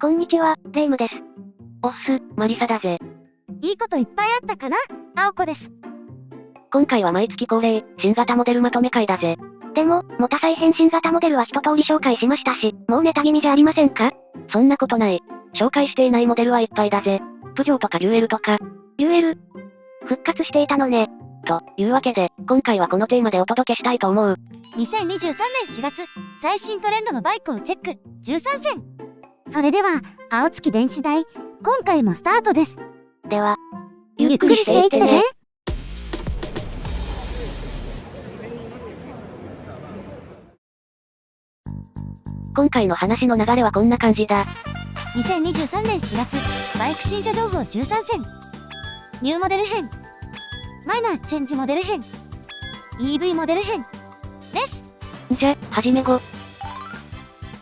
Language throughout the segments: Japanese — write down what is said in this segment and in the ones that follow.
こんにちは、レイムです。おっす、マリサだぜ。いいこといっぱいあったかな？青子です。今回は毎月恒例、新型モデルまとめ会だぜ。でも、モタ再編新型モデルは一通り紹介しましたし、もうネタ気味じゃありませんか？そんなことない。紹介していないモデルはいっぱいだぜ。プジョーとかデュエルとか。デュエル復活していたのね。というわけで、今回はこのテーマでお届けしたいと思う。2023年4月、最新トレンドのバイクをチェック、13選。それでは、青月電子台、今回もスタートです。では、ゆっくりしていってね。今回の話の流れはこんな感じだ。2023年4月、バイク新車情報13選。ニューモデル編。マイナーチェンジモデル編。EV モデル編。です。じゃ、はじめご。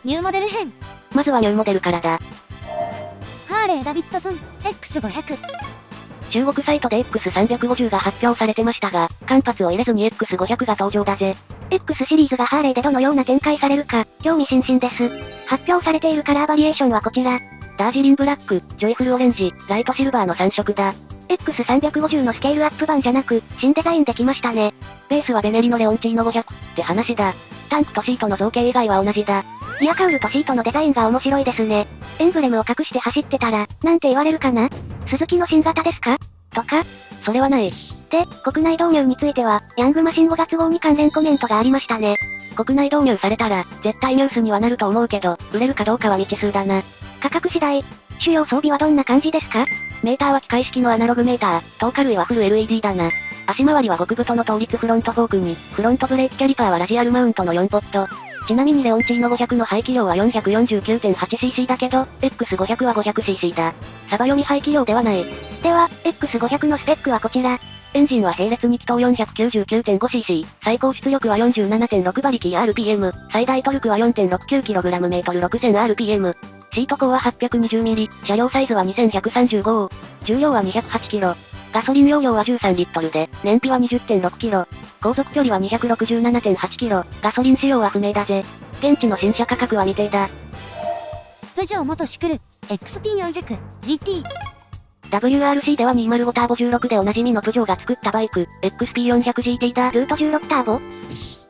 ニューモデル編。まずはニューモデルからだ。ハーレーダビッドソン X500。中国サイトで X350 が発表されてましたが、間髪を入れずに X500 が登場だぜ。X シリーズがハーレーでどのような展開されるか、興味津々です。発表されているカラーバリエーションはこちら。ダージリンブラック、ジョイフルオレンジ、ライトシルバーの3色だ。X350 のスケールアップ版じゃなく、新デザインできましたね。ベースはベネリのレオンチーノ500って話だ。タンクとシートの造形以外は同じだ。リアカウルとシートのデザインが面白いですね。エンブレムを隠して走ってたら、なんて言われるかな？スズキの新型ですか？とか？それはない。で、国内導入については、ヤングマシン5月号に関連コメントがありましたね。国内導入されたら、絶対ニュースにはなると思うけど、売れるかどうかは未知数だな。価格次第。主要装備はどんな感じですか？メーターは機械式のアナログメーター、透過類はフル LED だな。足回りは極太の倒立フロントフォークに、フロントブレーキキャリパーはラジアルマウントの4ポット。ちなみにレオンチーノ500の排気量は 449.8cc だけど、X500 は 500cc だ。サバ読み排気量ではない。では、X500 のスペックはこちら。エンジンは並列2気筒 499.5cc、最高出力は 47.6 馬力 RPM、最大トルクは 4.69kgm/6000rpm。シート高は 820mm、車両サイズは2135、重量は 208kg。ガソリン容量は13リットルで、燃費は 20.6kg。航続距離は 267.8km、ガソリン仕様は不明だぜ。現地の新車価格は未定だ。プジョー元シクル、XP400、GT。WRC では205ターボ16でおなじみのプジョーが作ったバイク、XP400GT だ。ルート16ターボ？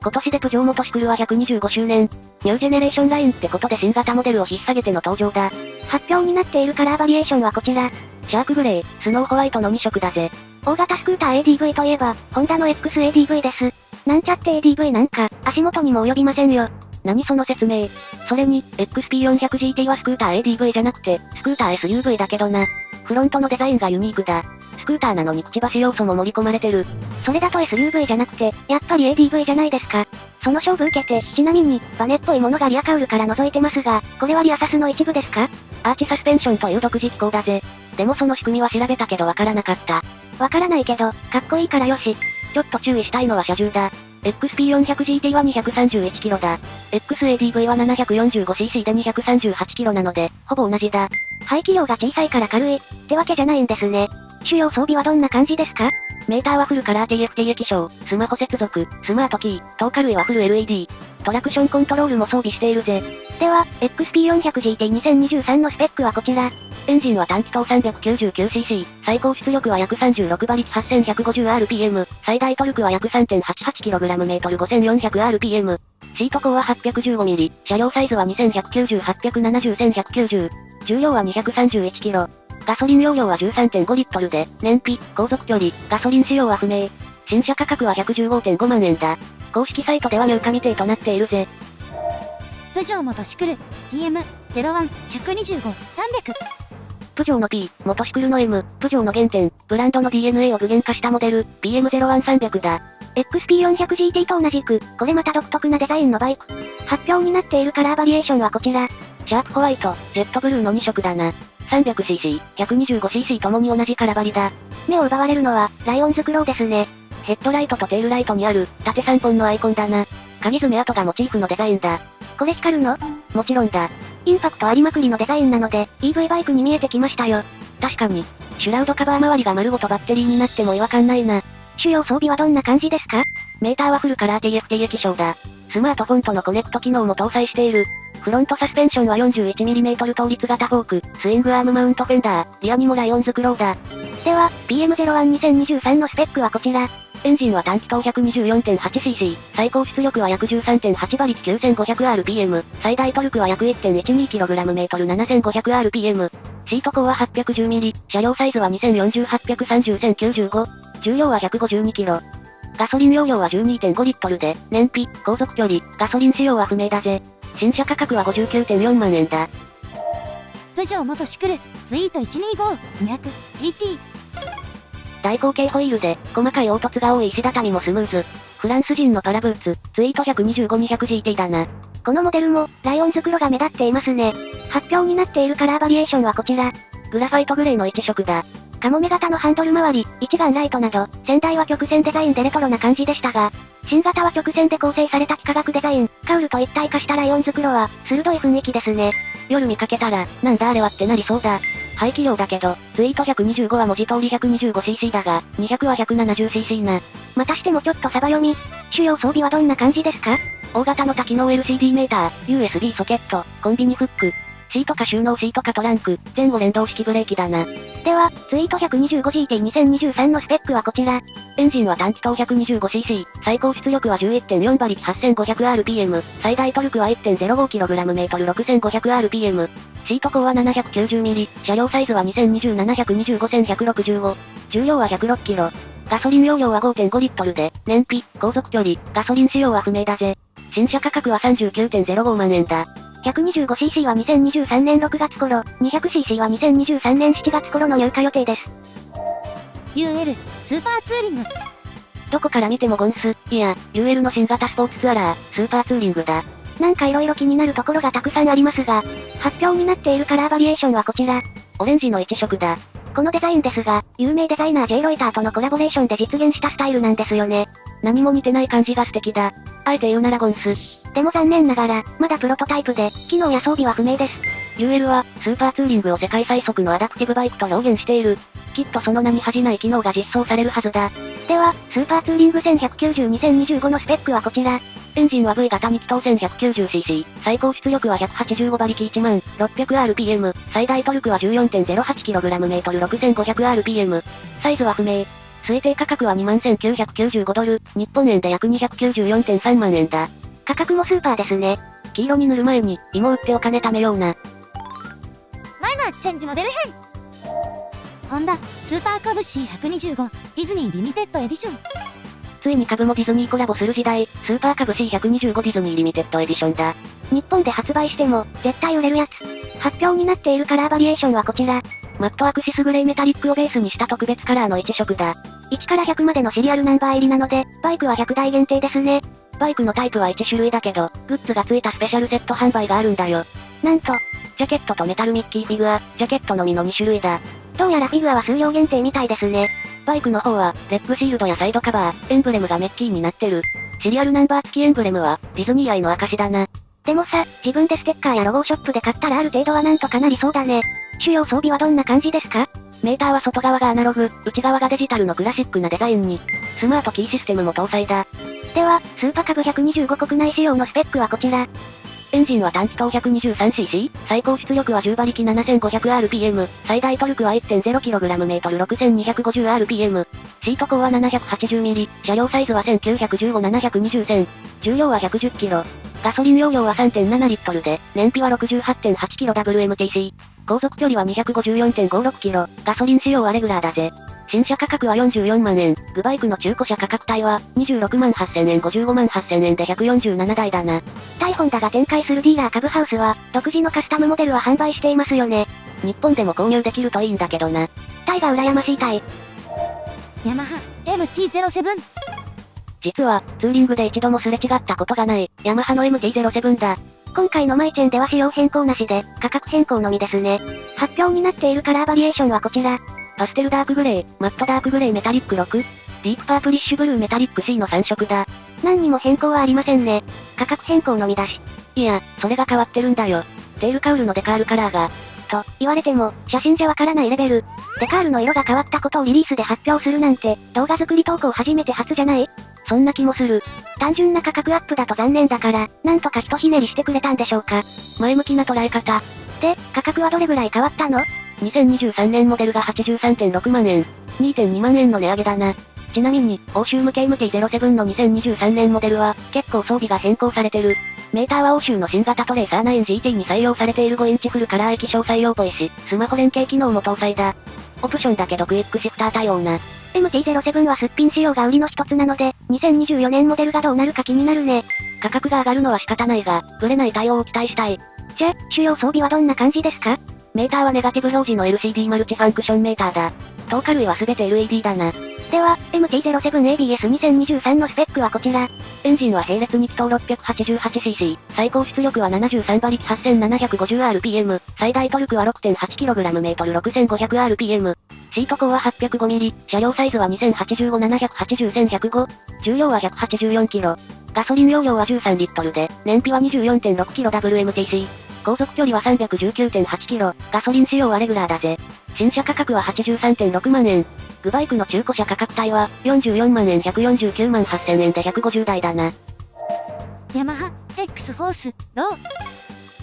今年でプジョー元シクルは125周年。ニュージェネレーションラインってことで新型モデルを引っ提げての登場だ。発表になっているカラーバリエーションはこちら。シャークグレー、スノーホワイトの2色だぜ。大型スクーター ADV といえば、ホンダの XADV です。なんちゃって ADV なんか、足元にも及びませんよ。何その説明。それに、XP400GT はスクーター ADV じゃなくて、スクーター SUV だけどな。フロントのデザインがユニークだ。スクーターなのにくちばし要素も盛り込まれてる。それだと SUV じゃなくて、やっぱり ADV じゃないですか。その勝負受けて、ちなみに、バネっぽいものがリアカウルから覗いてますが、これはリアサスの一部ですか？アーチサスペンションという独自機構だぜ。でもその仕組みは調べたけどわからなかった。わからないけど、かっこいいからよし。ちょっと注意したいのは車重だ。XP400GT は 231kg だ。XADV は 745cc で 238kg なので、ほぼ同じだ。排気量が小さいから軽い、ってわけじゃないんですね。主要装備はどんな感じですか？メーターはフルカラー TFT 液晶、スマホ接続、スマートキー、透過類はフル LED。トラクションコントロールも装備しているぜ。では、XP400GT2023 のスペックはこちら。エンジンは単気筒 399cc、最高出力は約36馬力 8150rpm、最大トルクは約 3.88kgm/5400rpm。シート高は 815mm、車両サイズは2190、870、1190。重量は 231kg。ガソリン容量は 13.5 リットルで、燃費、航続距離、ガソリン仕様は不明。新車価格は 115.5 万円だ。公式サイトでは入荷未定となっているぜ。プジョー元シクル、PM01、125、300。プジョーの P、元シクルの M、プジョーの原点、ブランドの DNA を具現化したモデル、PM01300 だ。XP400GT と同じく、これまた独特なデザインのバイク。発表になっているカラーバリエーションはこちら。シャープホワイト、ジェットブルーの2色だな。300cc、125cc ともに同じカラバリだ。目を奪われるのは、ライオンズクローですね。ヘッドライトとテールライトにある、縦3本のアイコンだな。鍵爪跡がモチーフのデザインだ。これ光るの？もちろんだ。インパクトありまくりのデザインなので、EV バイクに見えてきましたよ。確かに。シュラウドカバー周りが丸ごとバッテリーになっても違和感ないな。主要装備はどんな感じですか？メーターはフルカラー TFT 液晶だ。スマートフォンとのコネクト機能も搭載している。フロントサスペンションは 41mm 倒立型フォーク、スイングアームマウントフェンダー、リアにもライオンズクローだ。では、PM01-2023 のスペックはこちら。エンジンは単気筒 124.8cc、最高出力は約 13.8 馬力 9500rpm、最大トルクは約 1.12kgm/7500rpm。シート高は 810mm、車両サイズは 2040×830×1095、重量は 152kg。ガソリン容量は 12.5 リットルで、燃費、航続距離、ガソリン使用は不明だぜ。新車価格は 59.4 万円だ。プジョー元シクル、ツイート 125-200GT。大口径ホイールで、細かい凹凸が多い石畳もスムーズ。フランス人のパラブーツ、ツイート 125-200GT だな。このモデルも、ライオンズ黒が目立っていますね。発表になっているカラーバリエーションはこちら。グラファイトグレーの1色だ。カモメ型のハンドル周り、一眼ライトなど、先代は曲線デザインでレトロな感じでしたが、新型は曲線で構成された幾何学デザイン、カウルと一体化したライオンズ黒は、鋭い雰囲気ですね。夜見かけたら、なんだあれはってなりそうだ。排気量だけど、ツイート125は文字通り 125cc だが、200は 170cc な。またしてもちょっとサバ読み。主要装備はどんな感じですか？大型の多機能 LCD メーター、USB ソケット、コンビニフック。シートか収納シートかトランク、前後連動式ブレーキだな。では、ツイート 125GT2023 のスペックはこちら。エンジンは単気筒 125cc、最高出力は 11.4 馬力 8500rpm、最大トルクは 1.05kgm/6500rpm。シート高は 790mm、車両サイズは 2020-125×165、重量は 106kg。ガソリン容量は 5.5 リットルで、燃費、航続距離、ガソリン使用は不明だぜ。新車価格は 39.05 万円だ。125cc は2023年6月頃、200cc は2023年7月頃の入荷予定です。UL、スーパーツーリング。どこから見てもゴンス、いや、UL の新型スポーツツアラー、スーパーツーリングだ。なんか色々気になるところがたくさんありますが、発表になっているカラーバリエーションはこちら。オレンジの1色だ。このデザインですが、有名デザイナー J. ロイターとのコラボレーションで実現したスタイルなんですよね。何も似てない感じが素敵だ。あえて言うならゴンス。でも残念ながら、まだプロトタイプで、機能や装備は不明です。UL は、スーパーツーリングを世界最速のアダプティブバイクと表現している。きっとその名に恥じない機能が実装されるはずだ。では、スーパーツーリング1190-2025のスペックはこちら。エンジンは V 型2気筒 1190cc、最高出力は185馬力 10600rpm、最大トルクは 14.08kgm/6500rpm。サイズは不明。推定価格は21,995ドル、日本円で約 294.3 万円だ。価格もスーパーですね。黄色に塗る前に、芋売ってお金貯めような。マイナーチェンジモデル編。ホンダ、スーパーカブ C125、ディズニーリミテッドエディション。ついに株もディズニーコラボする時代、スーパーカブ C125 ディズニーリミテッドエディションだ。日本で発売しても、絶対売れるやつ。発表になっているカラーバリエーションはこちら。マットアクシスグレーメタリックをベースにした特別カラーの1色だ。1から100までのシリアルナンバー入りなので、バイクは100台限定ですね。バイクのタイプは1種類だけど、グッズがついたスペシャルセット販売があるんだよ。なんと、ジャケットとメタルミッキーフィギュア、ジャケットのみの2種類だ。どうやらフィギュアは数量限定みたいですね。バイクの方は、レッグシールドやサイドカバー、エンブレムがメッキーになってる。シリアルナンバー付きエンブレムは、ディズニー愛の証だな。でもさ、自分でステッカーやロゴをショップで買ったらある程度はなんとかなりそうだね。主要装備はどんな感じですか？メーターは外側がアナログ、内側がデジタルのクラシックなデザインに、スマートキーシステムも搭載だ。では、スーパーカブ125国内仕様のスペックはこちら。エンジンは単気筒 123cc、最高出力は10馬力 7500rpm、最大トルクは 1.0kgm/6250rpm。シート高は 780mm、車両サイズは1915-720セン、重量は 110kg。ガソリン容量は 3.7 リットルで、燃費は 68.8kgWMTC。航続距離は 254.56km、ガソリン使用はレギュラーだぜ。新車価格は44万円、グバイクの中古車価格帯は、26万8000円55万8000円で147台だな。タイホンダが展開するディーラー株ハウスは、独自のカスタムモデルは販売していますよね。日本でも購入できるといいんだけどな。タイが羨ましいタイ。ヤマハ、MT-07。実は、ツーリングで一度もすれ違ったことがない、ヤマハの MT-07 だ。今回のマイチェンでは仕様変更なしで、価格変更のみですね。発表になっているカラーバリエーションはこちら。パステルダークグレー、マットダークグレーメタリック6、ディープパープリッシュブルーメタリック C の3色だ。何にも変更はありませんね。価格変更のみだし。いや、それが変わってるんだよ。テールカウルのデカールカラーが。と、言われても、写真じゃわからないレベル。デカールの色が変わったことをリリースで発表するなんて、動画作り投稿初めて初じゃない？そんな気もする。単純な価格アップだと残念だから、なんとかひとひねりしてくれたんでしょうか。前向きな捉え方。で、価格はどれぐらい変わったの？ 2023年モデルが 83.6 万円。2.2 万円の値上げだな。ちなみに、欧州向け MT-07 の2023年モデルは、結構装備が変更されてる。メーターは欧州の新型トレーサー 9GT に採用されている5インチフルカラー液晶採用ポイし、スマホ連携機能も搭載だ。オプションだけどクイックシフター対応な。MT-07 はすっぴん仕様が売りの一つなので、2024年モデルがどうなるか気になるね。価格が上がるのは仕方ないが、ブレない対応を期待したい。じゃ、主要装備はどんな感じですか？メーターはネガティブ表示の LCD マルチファンクションメーターだ。透過類はすべて LED だな。では、MT-07ABS2023 のスペックはこちら。エンジンは並列2気筒 688cc、最高出力は73馬力 8750rpm、最大トルクは 6.8kgm/6500rpm。シート高は 805mm、車両サイズは 2085-780-1105、重量は 184kg。ガソリン容量は13リットルで、燃費は 24.6kg WMTC。航続距離は 319.8km、ガソリン仕様はレギュラーだぜ。新車価格は 83.6 万円。グバイクの中古車価格帯は、44万円149万8000円で150台だな。ヤマハ、X フォース、ロー。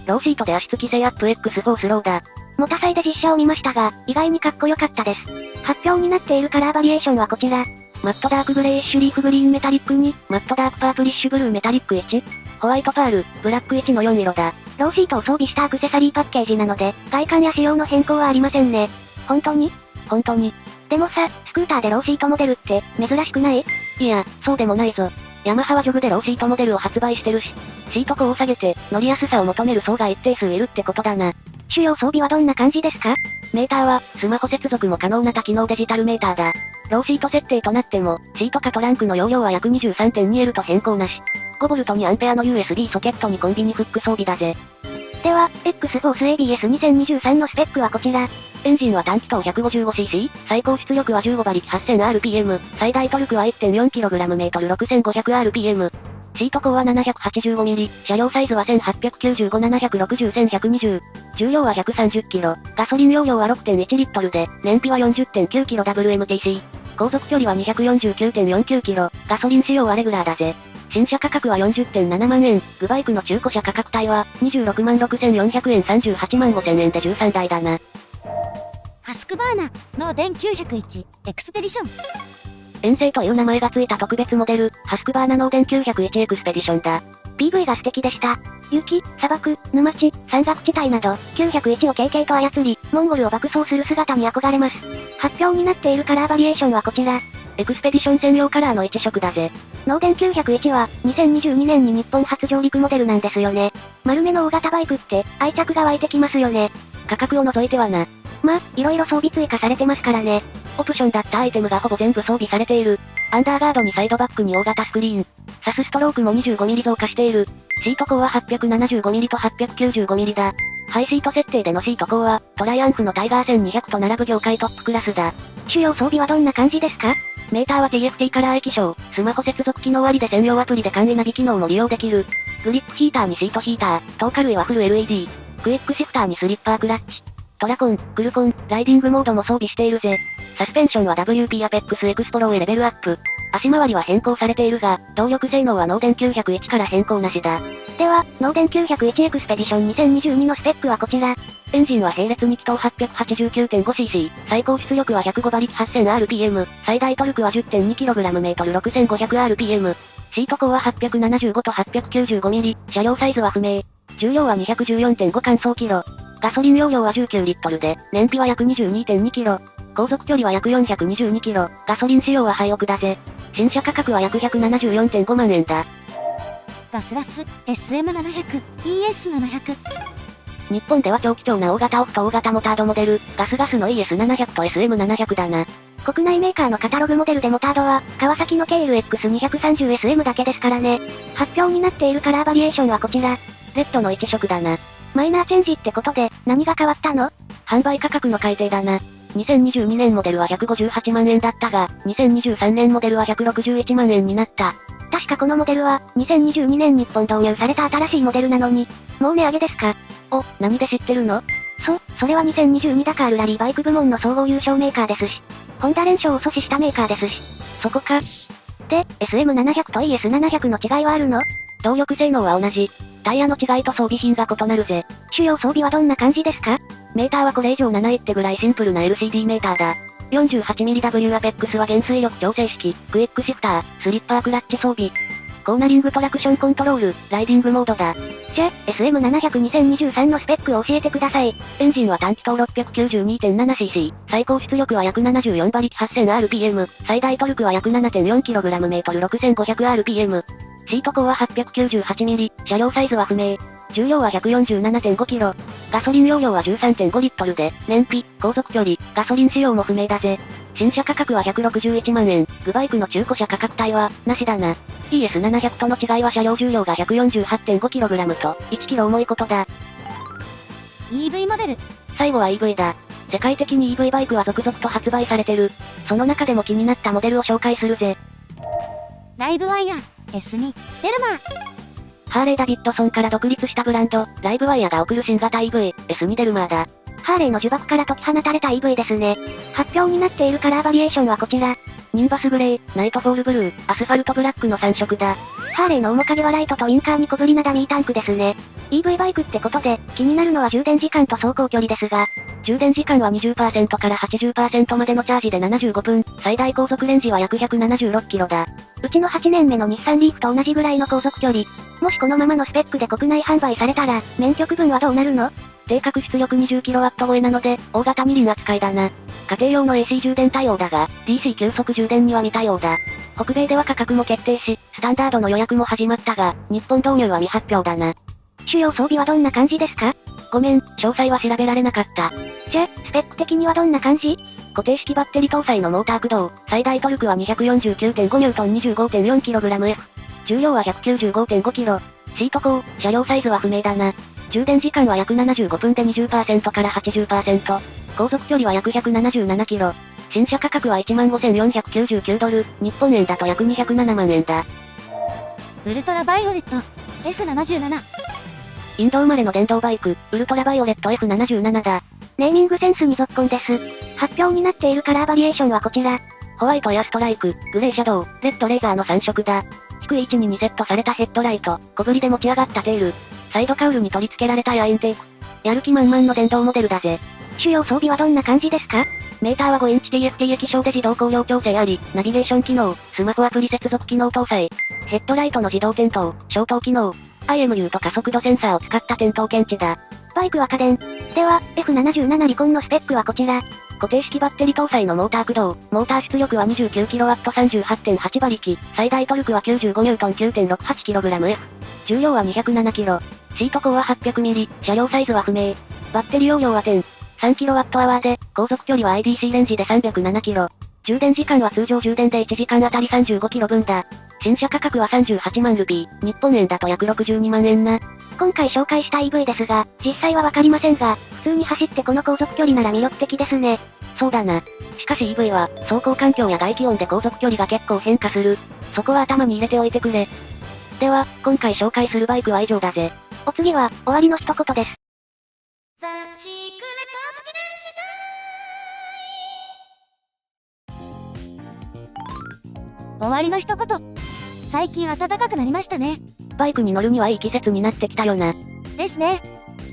ローシートで足つき性アップ X フォースローだ。モタサイで実車を見ましたが、意外にかっこよかったです。発表になっているカラーバリエーションはこちら。マットダークグレーイッシュリーフグリーンメタリック2、マットダークパープリッシュブルーメタリック1、ホワイトパール、ブラック1の4色だ。ローシートを装備したアクセサリーパッケージなので、外観や仕様の変更はありませんね。本当に？本当に。でもさ、スクーターでローシートモデルって珍しくない？いや、そうでもないぞ。ヤマハはジョグでローシートモデルを発売してるし、シート高を下げて、乗りやすさを求める層が一定数いるってことだな。主要装備はどんな感じですか？メーターは、スマホ接続も可能な多機能デジタルメーターだ。ローシート設定となっても、シートかトランクの容量は約 23.2L と変更なし。5V に A の USB ソケットにコンビニフック装備だぜ。では、X フォース ABS2023 のスペックはこちら。エンジンは単気筒 155cc、最高出力は15馬力 8000rpm、最大トルクは 1.4kgm/6500rpm。シート高は 785mm、車両サイズは 1895-760-1120、重量は 130kg、ガソリン容量は 6.1 リットルで、燃費は 40.9kg WMTC。航続距離は 249.49km、ガソリン仕様はレギュラーだぜ。新車価格は 40.7 万円、グバイクの中古車価格帯は、26万6400円38万5000円で13台だな。ハスクバーナ、ノーデン901、エクスペディション。遠征という名前がついた特別モデル、ハスクバーナノーデン901エクスペディションだ。PV が素敵でした。雪、砂漠、沼地、山岳地帯など、901を軽々と操り、モンゴルを爆走する姿に憧れます。発表になっているカラーバリエーションはこちら。エクスペディション専用カラーの1色だぜ。ノーデン901は、2022年に日本初上陸モデルなんですよね。丸めの大型バイクって、愛着が湧いてきますよね。価格を除いてはな。まあ、色々装備追加されてますからね。オプションだったアイテムがほぼ全部装備されている。アンダーガードにサイドバックに大型スクリーン。サスストロークも 25mm 増加している。シート高は 875mm と 895mm だ。ハイシート設定でのシート高は、トライアンフのタイガー1200と並ぶ業界トップクラスだ。主要装備はどんな感じですか？メーターは TFT カラー液晶、スマホ接続機能ありで専用アプリで簡易ナビ機能も利用できる。グリップヒーターにシートヒーター、透過類はフル LED。クイックシフターにスリッパークラッチ。トラコン、クルコン、ライディングモードも装備しているぜ。サスペンションは WP アペックスエクスプロへレベルアップ。足回りは変更されているが、動力性能はノーデン901から変更なしだ。では、ノーデン901エクスペディション2022のスペックはこちら。エンジンは並列2気筒 889.5cc、最高出力は105馬力 8000rpm、最大トルクは 10.2kgm/6500rpm。シート高は875と 895mm、車両サイズは不明。重量は 214.5 乾燥キロ。ガソリン容量は19リットルで、燃費は約 22.2km。航続距離は約 422km。ガソリン仕様は廃屋だぜ。新車価格は約 174.5 万円だ。ガスラス SM700、ES700。日本では超貴重な大型オフと大型モタードモデル、ガスガスの ES700 と SM700 だな。国内メーカーのカタログモデルでモタードは、川崎の KLX230SM だけですからね。発表になっているカラーバリエーションはこちら。レッドの1色だな。マイナーチェンジってことで、何が変わったの？販売価格の改定だな。2022年モデルは158万円だったが、2023年モデルは161万円になった。確かこのモデルは、2022年日本導入された新しいモデルなのに、もう値上げですか？お、何で知ってるの？それは2022ダカールラリーバイク部門の総合優勝メーカーですし、ホンダ連勝を阻止したメーカーですし。そこか。で、SM700 と ES700 の違いはあるの？動力性能は同じ。タイヤの違いと装備品が異なるぜ。主要装備はどんな感じですか？メーターはこれ以上7いってぐらいシンプルな LCD メーターだ。48mm W アペックスは減衰力調整式、クイックシフター、スリッパークラッチ装備。コーナリングトラクションコントロール、ライディングモードだ。じゃ、SM700-2023 のスペックを教えてください。エンジンは単気筒 692.7cc、最高出力は約74馬力 8000rpm、最大トルクは約 7.4kgm 6500rpm。シート高は 898mm、車両サイズは不明。重量は 147.5kg。ガソリン容量は 13.5 リットルで、燃費、航続距離、ガソリン使用も不明だぜ。新車価格は161万円、グバイクの中古車価格帯は、なしだな。ES700 との違いは車両重量が 148.5kg と、1kg 重いことだ。EV モデル。最後は EV だ。世界的に EV バイクは続々と発売されてる。その中でも気になったモデルを紹介するぜ。ライブワイヤー、S2、デルマー。ハーレーダビッドソンから独立したブランド、ライブワイヤーが送る新型 EV、S2 デルマーだ。ハーレーの呪縛から解き放たれた EV ですね。発表になっているカラーバリエーションはこちら。ニンバスグレー、ナイトフォールブルー、アスファルトブラックの3色だ。ハーレーの面影はライトとウインカーに小ぶりなダミータンクですね。EV バイクってことで、気になるのは充電時間と走行距離ですが、充電時間は 20% から 80% までのチャージで75分、最大航続レンジは約 176km だ。うちの8年目の日産リーフと同じぐらいの航続距離。もしこのままのスペックで国内販売されたら、免許区分はどうなるの？定格出力 20kW 超えなので、大型二輪扱いだな。家庭用の AC 充電対応だが、DC 急速充電には未対応だ。北米では価格も決定し、スタンダードの予約も始まったが、日本導入は未発表だな。主要装備はどんな感じですか？ごめん、詳細は調べられなかった。じゃ、スペック的にはどんな感じ？固定式バッテリー搭載のモーター駆動、最大トルクは 249.5N 25.4kgF。重量は 195.5kg。シート高、車両サイズは不明だな。充電時間は約75分で 20% から 80%。航続距離は約 177km。新車価格は 15,499 ドル、日本円だと約207万円だ。ウルトラバイオレット、F77。インド生まれの電動バイク、ウルトラバイオレット F77 だ。ネーミングセンスにぞっこんです。発表になっているカラーバリエーションはこちら。ホワイトやストライク、グレーシャドウ、レッドレーザーの3色だ。低い位置に2セットされたヘッドライト、小ぶりで持ち上がったテール、サイドカウルに取り付けられたエアインテーク。やる気満々の電動モデルだぜ。主要装備はどんな感じですか？メーターは5インチ TFT 液晶で自動光量調整あり、ナビゲーション機能、スマホアプリ接続機能搭載。ヘッドライトの自動点灯、消灯機能。IMU と加速度センサーを使った点灯検知だ。バイクは家電。では、F77 リコンのスペックはこちら。固定式バッテリー搭載のモーター駆動、モーター出力は 29kW38.8 馬力、最大トルクは 95N 9.68kgF。重量は 207kg。シート高は 800mm、車両サイズは不明。バッテリー容量は 3kWh で、航続距離は IDC レンジで 307km。充電時間は通常充電で1時間あたり 35km 分だ。新車価格は38万ルピー、日本円だと約62万円な。今回紹介した EV ですが、実際はわかりませんが、普通に走ってこの航続距離なら魅力的ですね。そうだな。しかし EV は、走行環境や外気温で航続距離が結構変化する。そこは頭に入れておいてくれ。では、今回紹介するバイクは以上だぜ。お次は、終わりの一言です。終わりの一言。最近暖かくなりましたね。バイクに乗るにはいい季節になってきたよな。ですね。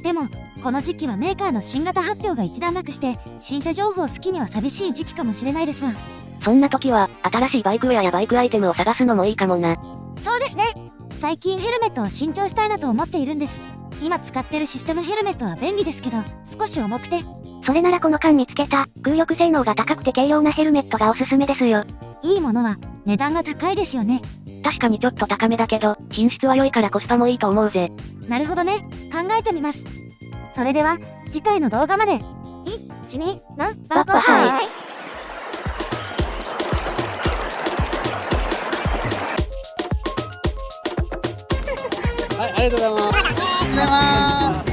でも、この時期はメーカーの新型発表が一段落して、新車情報好きには寂しい時期かもしれないですが。そんな時は、新しいバイクウェアやバイクアイテムを探すのもいいかもな。そうですね。最近ヘルメットを新調したいなと思っているんです。今使ってるシステムヘルメットは便利ですけど、少し重くて。それならこの間見つけた、空力性能が高くて軽量なヘルメットがおすすめですよ。いいものは、値段が高いですよね。確かにちょっと高めだけど、品質は良いからコスパもいいと思うぜ。なるほどね。考えてみます。それでは、次回の動画まで。1、2、バッバハイ。はい、ありがとうございます。ありがとうございます。